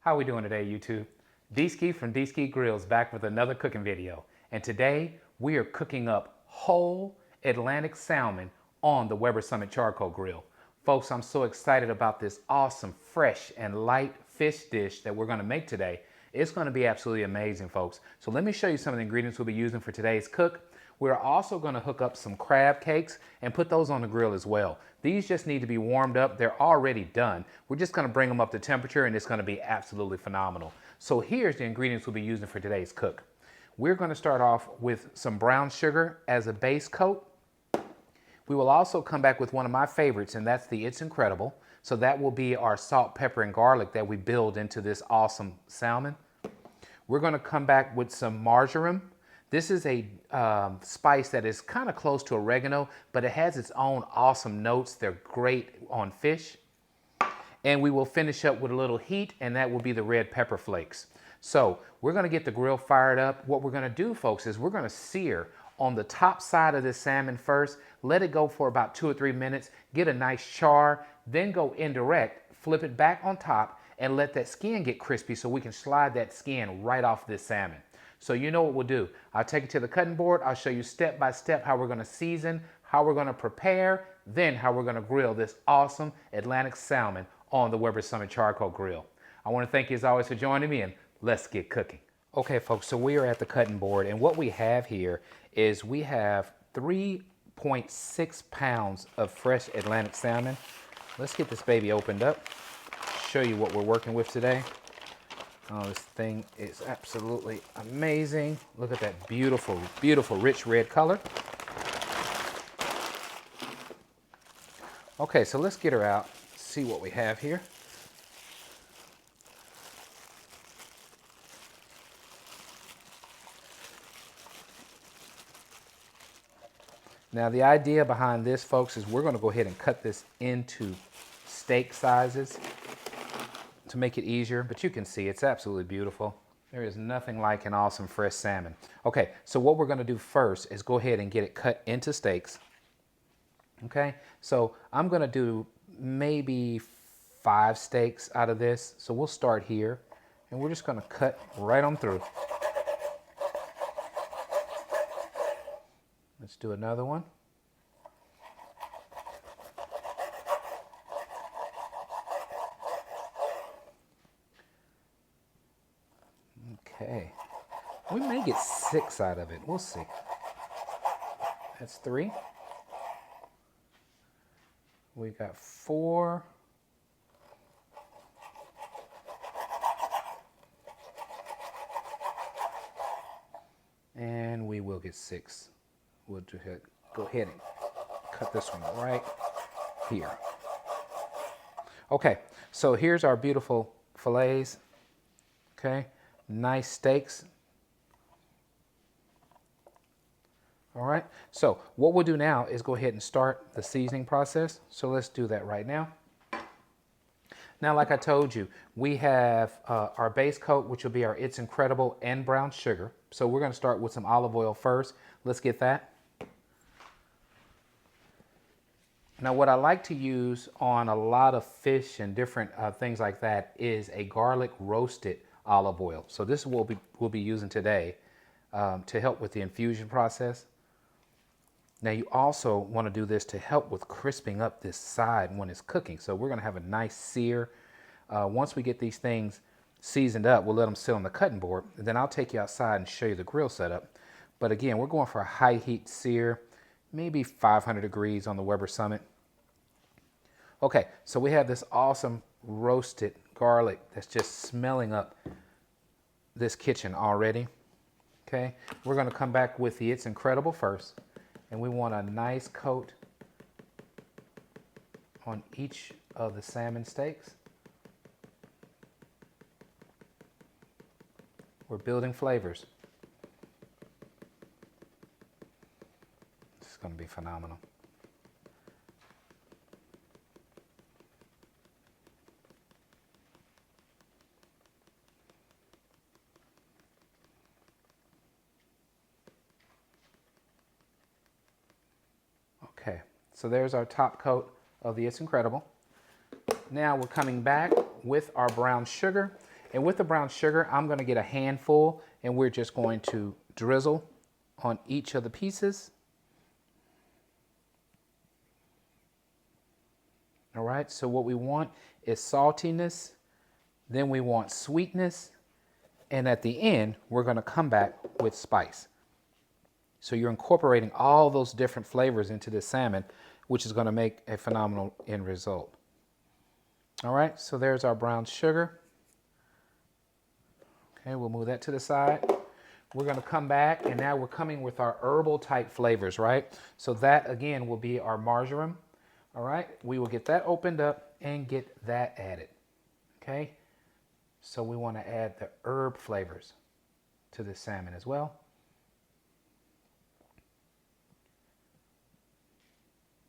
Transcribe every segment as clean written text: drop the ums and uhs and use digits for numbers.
How we doing today, YouTube? D-Ski from D-Ski Grills back with another cooking video. And today we are cooking up whole Atlantic salmon on the Weber Summit Charcoal Grill. Folks, I'm so excited about this awesome, fresh, and light fish dish that we're gonna make today. It's gonna be absolutely amazing, folks. So let me show you some of the ingredients we'll be using for today's cook. We're also going to hook up some crab cakes and put those on the grill as well. These just need to be warmed up. They're already done. We're just going to bring them up to temperature and it's going to be absolutely phenomenal. So here's the ingredients we'll be using for today's cook. We're going to start off with some brown sugar as a base coat. We will also come back with one of my favorites, and that's the It's Incredible. So that will be our salt, pepper, and garlic that we build into this awesome salmon. We're going to come back with some marjoram. This is a spice that is kind of close to oregano, but it has its own awesome notes. They're great on fish. And we will finish up with a little heat, and that will be the red pepper flakes. So we're going to get the grill fired up. What we're going to do, folks, is we're going to sear on the top side of this salmon first. Let it go for about 2 or 3 minutes. Get a nice char. Then go indirect. Flip it back on top and let that skin get crispy so we can slide that skin right off this salmon. So you know what we'll do. I'll take it to the cutting board. I'll show you step by step how we're going to season, how we're going to prepare, then how we're going to grill this awesome Atlantic salmon on the Weber Summit Charcoal Grill. I want to thank you as always for joining me, and let's get cooking. Okay, folks, so we are at the cutting board, and what we have here is we have 3.6 pounds of fresh Atlantic salmon. Let's get this baby opened up, show you what we're working with today. Oh, this thing is absolutely amazing. Look at that beautiful, beautiful, rich red color. Okay, so let's get her out, see what we have here. Now, the idea behind this, folks, is we're going to go ahead and cut this into steak sizes to make it easier, but you can see it's absolutely beautiful. There is nothing like an awesome fresh salmon. Okay, so what we're gonna do first is go ahead and get it cut into steaks. Okay, so I'm gonna do maybe 5 steaks out of this. So we'll start here and we're just gonna cut right on through. Let's do another one. Okay, we may get 6 out of it. We'll see. That's 3. We got 4. And we will get 6. We'll go ahead and cut this one right here. Okay, so here's our beautiful fillets. Okay. Nice steaks. All right, so what we'll do now is go ahead and start the seasoning process. So let's do that right now. Now, like I told you, we have our base coat, which will be our It's Incredible and brown sugar. So we're going to start with some olive oil first. Let's get that. Now, what I like to use on a lot of fish and different things like that is a garlic roasted olive oil. So this is what we'll be using today to help with the infusion process. Now, you also want to do this to help with crisping up this side when it's cooking. So we're going to have a nice sear. Once we get these things seasoned up, we'll let them sit on the cutting board. And then I'll take you outside and show you the grill setup. But again, we're going for a high heat sear, maybe 500 degrees on the Weber Summit. Okay, so we have this awesome roasted garlic that's just smelling up this kitchen already. Okay, we're going to come back with the It's Incredible first, and we want a nice coat on each of the salmon steaks. We're building flavors. This is going to be phenomenal. Okay, so there's our top coat of the It's Incredible. Now we're coming back with our brown sugar, And with the brown sugar, I'm going to get a handful, and we're just going to drizzle on each of the pieces. All right, so what we want is saltiness, then we want sweetness, and at the end, we're going to come back with spice. So you're incorporating all those different flavors into this salmon, which is going to make a phenomenal end result. All right, so there's our brown sugar. Okay, we'll move that to the side. We're going to come back, and now we're coming with our herbal type flavors, right? So that, again, will be our marjoram. All right, we will get that opened up and get that added. Okay, so we want to add the herb flavors to this salmon as well.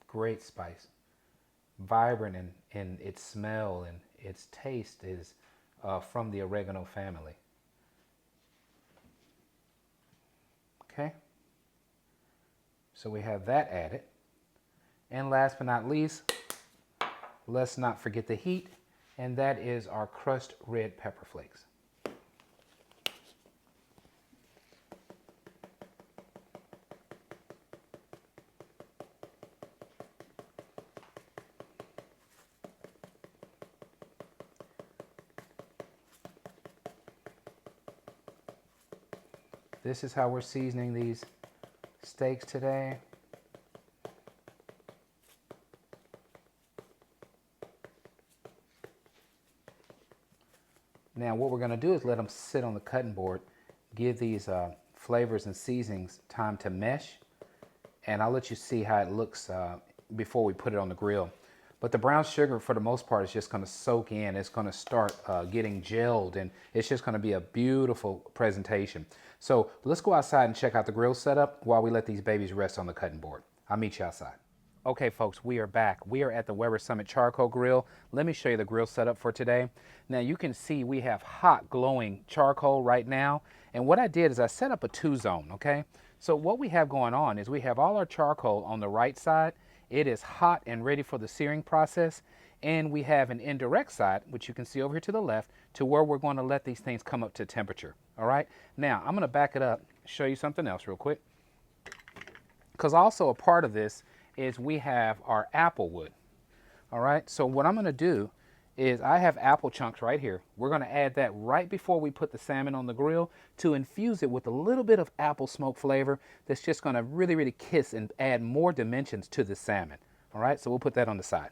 Great spice, vibrant in its smell, and its taste is from the oregano family. Okay, so we have that added. And last but not least, let's not forget the heat, and that is our crushed red pepper flakes. This is how we're seasoning these steaks today. Now what we're going to do is let them sit on the cutting board, give these flavors and seasonings time to mesh, and I'll let you see how it looks before we put it on the grill. But the brown sugar, for the most part, is just going to soak in. It's going to start getting gelled, and it's just going to be a beautiful presentation. So let's go outside and check out the grill setup while we let these babies rest on the cutting board. I'll meet you outside. Okay, folks, we are back. We are at the Weber Summit Charcoal Grill. Let me show you the grill setup for today. Now, you can see we have hot, glowing charcoal right now. And what I did is I set up a 2-zone, okay? So what we have going on is we have all our charcoal on the right side. It is hot and ready for the searing process. And we have an indirect side, which you can see over here to the left, to where we're going to let these things come up to temperature, all right? Now, I'm going to back it up, show you something else real quick. Because also a part of this is we have our apple wood, all right? So what I'm going to do is I have apple chunks right here. We're going to add that right before we put the salmon on the grill to infuse it with a little bit of apple smoke flavor that's just going to really, really kiss and add more dimensions to the salmon, all right? So we'll put that on the side.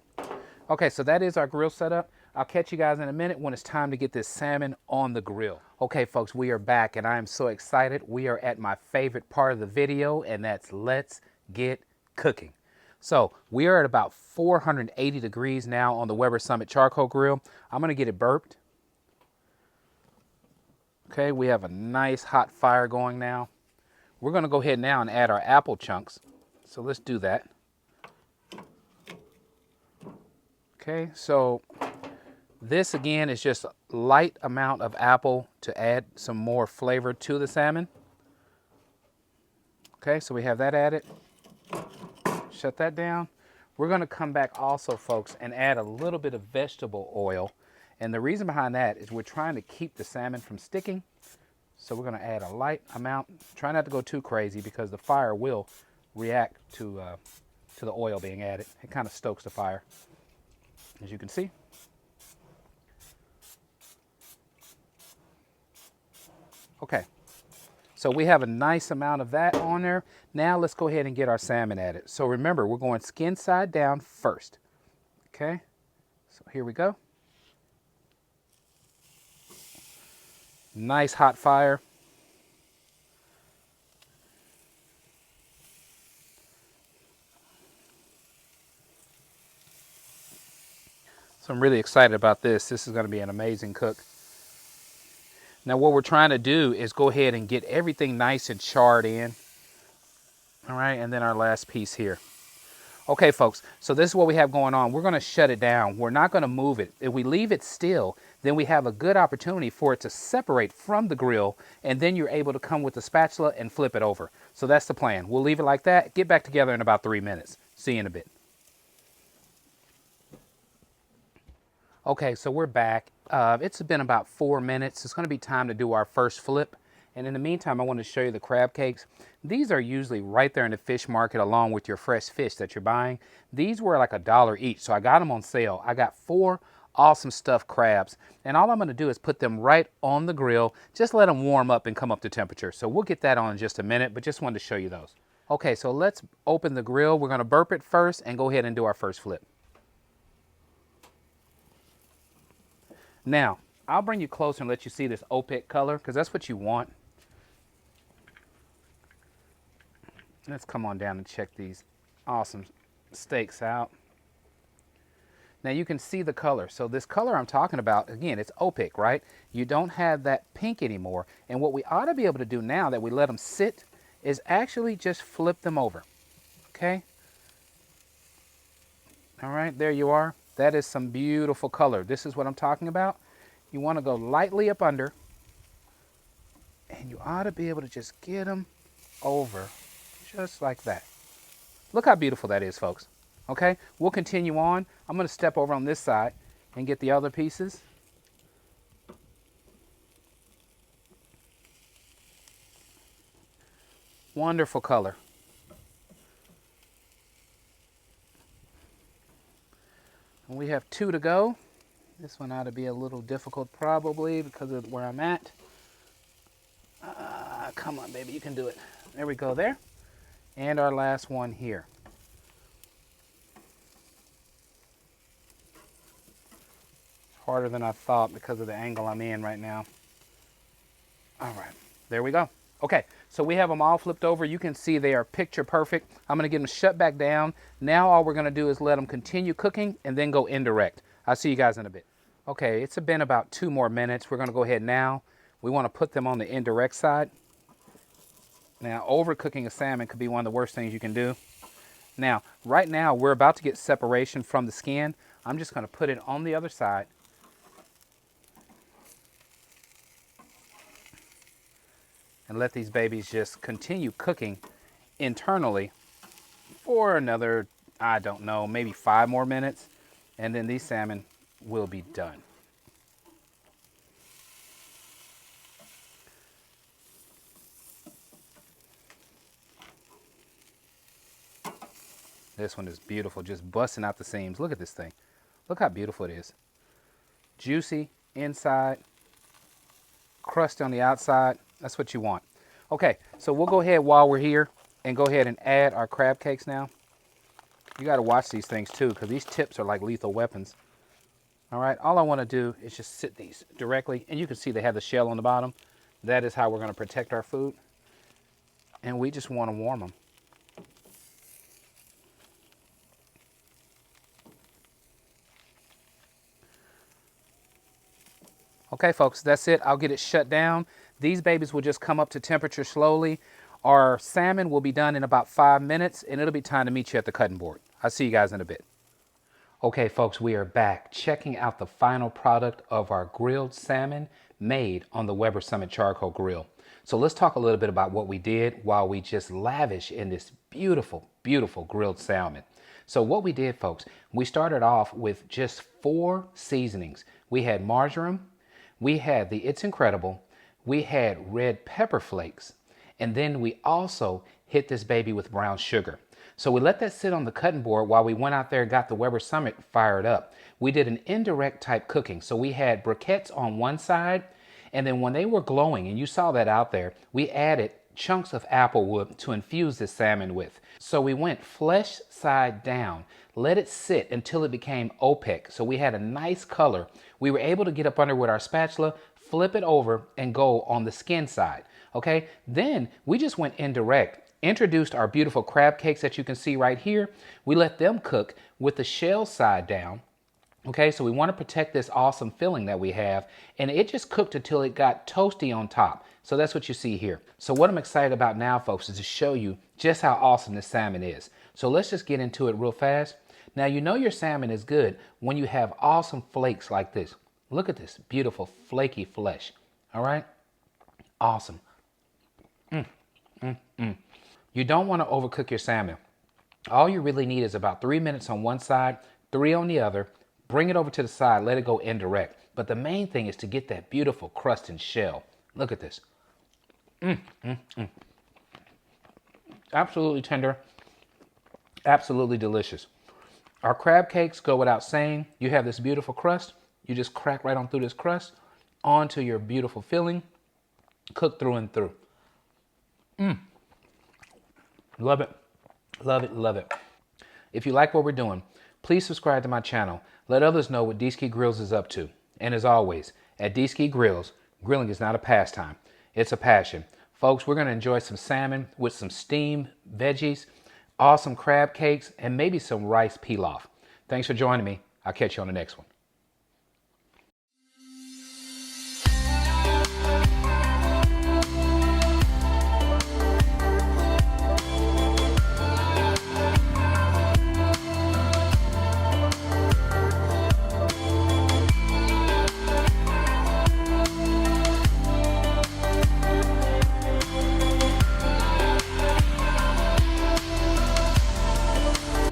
Okay, so that is our grill setup. I'll catch you guys in a minute when it's time to get this salmon on the grill. Okay, folks, we are back, and I am so excited. We are at my favorite part of the video, and that's let's get cooking. So we are at about 480 degrees now on the Weber Summit Charcoal Grill. I'm gonna get it burped. Okay, we have a nice hot fire going now. We're gonna go ahead now and add our apple chunks. So let's do that. Okay, so this again is just a light amount of apple to add some more flavor to the salmon. Okay, so we have that added. Shut that down. We're going to come back also, folks, and add a little bit of vegetable oil. And the reason behind that is we're trying to keep the salmon from sticking. So we're going to add a light amount. Try not to go too crazy because the fire will react to the oil being added. It kind of stokes the fire, as you can see. Okay. So we have a nice amount of that on there. Now let's go ahead and get our salmon added. So remember, we're going skin side down first. Okay, so here we go. Nice hot fire. So I'm really excited about this. This is going to be an amazing cook. Now what we're trying to do is go ahead and get everything nice and charred in. All right, and then our last piece here. Okay, folks, so this is what we have going on. We're going to shut it down. We're not going to move it. If we leave it still, then we have a good opportunity for it to separate from the grill, and then you're able to come with the spatula and flip it over. So that's the plan. We'll leave it like that. Get back together in about 3 minutes. See you in a bit. Okay, so we're back, It's been about 4 minutes. It's going to be time to do our first flip. And in the meantime, I want to show you the crab cakes. These are usually right there in the fish market along with your fresh fish that you're buying. These were like $1 each, so I got them on sale. I got 4 awesome stuffed crabs. And all I'm going to do is put them right on the grill. Just let them warm up and come up to temperature. So we'll get that on in just a minute, but just wanted to show you those. Okay, so let's open the grill. We're going to burp it first and go ahead and do our first flip. Now, I'll bring you closer and let you see this opaque color because that's what you want. Let's come on down and check these awesome steaks out. Now you can see the color. So this color I'm talking about, again, it's opaque, right? You don't have that pink anymore. And what we ought to be able to do now that we let them sit is actually just flip them over, okay? All right, there you are. That is some beautiful color. This is what I'm talking about. You want to go lightly up under, and you ought to be able to just get them over just like that. Look how beautiful that is, folks. Okay, we'll continue on. I'm going to step over on this side and get the other pieces. Wonderful color. And we have 2 to go. This one ought to be a little difficult probably because of where I'm at. Come on, baby, you can do it. There we go there. And our last one here. Harder than I thought because of the angle I'm in right now. All right, there we go. Okay, so we have them all flipped over. You can see they are picture perfect. I'm gonna get them shut back down. Now all we're gonna do is let them continue cooking and then go indirect. I'll see you guys in a bit. Okay, it's been about 2 more minutes. We're gonna go ahead now. We wanna put them on the indirect side. Now, overcooking a salmon could be one of the worst things you can do. Now, right now, we're about to get separation from the skin. I'm just gonna put it on the other side. And let these babies just continue cooking internally for another, I don't know, maybe 5 more minutes. And then these salmon will be done. This one is beautiful, just busting out the seams. Look at this thing. Look how beautiful it is. Juicy inside, crust on the outside. That's what you want. Okay, so we'll go ahead while we're here and go ahead and add our crab cakes now. You got to watch these things too because these tips are like lethal weapons. All right, all I want to do is just sit these directly, and you can see they have the shell on the bottom. That is how we're going to protect our food. And we just want to warm them. Okay, folks, that's it. I'll get it shut down. These babies will just come up to temperature slowly. Our salmon will be done in about 5 minutes, and it'll be time to meet you at the cutting board. I'll see you guys in a bit. Okay, folks, we are back checking out the final product of our grilled salmon made on the Weber Summit Charcoal Grill. So let's talk a little bit about what we did while we just lavish in this beautiful, beautiful grilled salmon. So what we did, folks, we started off with just 4 seasonings. We had marjoram, we had the It's Incredible, we had red pepper flakes, and then we also hit this baby with brown sugar. So we let that sit on the cutting board while we went out there and got the Weber Summit fired up. We did an indirect type cooking. So we had briquettes on one side, and then when they were glowing, and you saw that out there, we added chunks of apple wood to infuse this salmon with. So we went flesh side down, let it sit until it became opaque. So we had a nice color. We were able to get up under with our spatula, flip it over, and go on the skin side. Okay, then we just went indirect, introduced our beautiful crab cakes that you can see right here. We let them cook with the shell side down. Okay, so we want to protect this awesome filling that we have, and it just cooked until it got toasty on top. So that's what you see here. So what I'm excited about now, folks, is to show you just how awesome this salmon is. So let's just get into it real fast. Now, you know your salmon is good when you have awesome flakes like this. Look at this beautiful flaky flesh. All right, awesome. You don't want to overcook your salmon. All you really need is about 3 minutes on one side, 3 on the other. Bring it over to the side, let it go indirect. But the main thing is to get that beautiful crust and shell. Look at this. Absolutely tender, absolutely delicious. Our crab cakes go without saying. You have this beautiful crust. You just crack right on through this crust onto your beautiful filling, cooked through and through. Love it, love it, love it. If you like what we're doing, please subscribe to my channel. Let others know what D-Ski Grills is up to. And as always, at D-Ski Grills, grilling is not a pastime, it's a passion. Folks, we're gonna enjoy some salmon with some steamed veggies, awesome crab cakes, and maybe some rice pilaf. Thanks for joining me. I'll catch you on the next one.